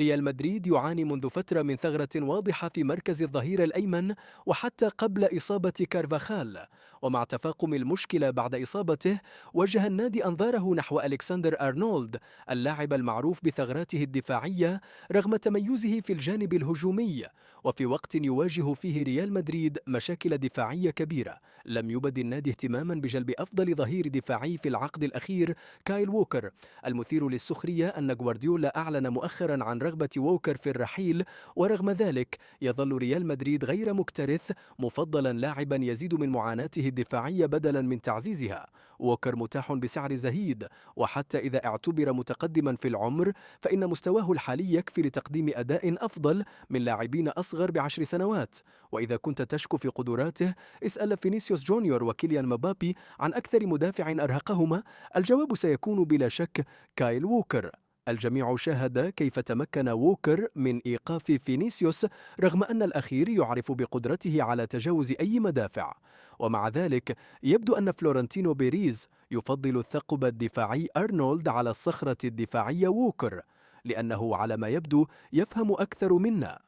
ريال مدريد يعاني منذ فترة من ثغرة واضحة في مركز الظهير الأيمن وحتى قبل إصابة كارفاخال، ومع تفاقم المشكلة بعد إصابته وجه النادي أنظاره نحو ألكسندر أرنولد، اللاعب المعروف بثغراته الدفاعية رغم تميزه في الجانب الهجومي. وفي وقت يواجه فيه ريال مدريد مشاكل دفاعية كبيرة، لم يبد النادي اهتماما بجلب أفضل ظهير دفاعي في العقد الأخير كايل ووكر. المثير للسخرية أن غوارديولا أعلن مؤخرا عن رغبة ووكر في الرحيل، ورغم ذلك يظل ريال مدريد غير مكترث مفضلا لاعبا يزيد من معاناته الدفاعية بدلا من تعزيزها. ووكر متاح بسعر زهيد، وحتى إذا اعتبر متقدما في العمر فإن مستواه الحالي يكفي لتقديم أداء أفضل من لاعبين أصغر ب10 سنوات. وإذا كنت تشك في قدراته، اسأل فينيسيوس جونيور وكيليان مبابي عن أكثر مدافع أرهقهما. الجواب سيكون بلا شك كايل ووكر. الجميع شاهد كيف تمكن ووكر من إيقاف فينيسيوس رغم أن الأخير يعرف بقدرته على تجاوز أي مدافع. ومع ذلك يبدو أن فلورنتينو بيريز يفضل الثقب الدفاعي أرنولد على الصخرة الدفاعية ووكر، لأنه على ما يبدو يفهم أكثر منا.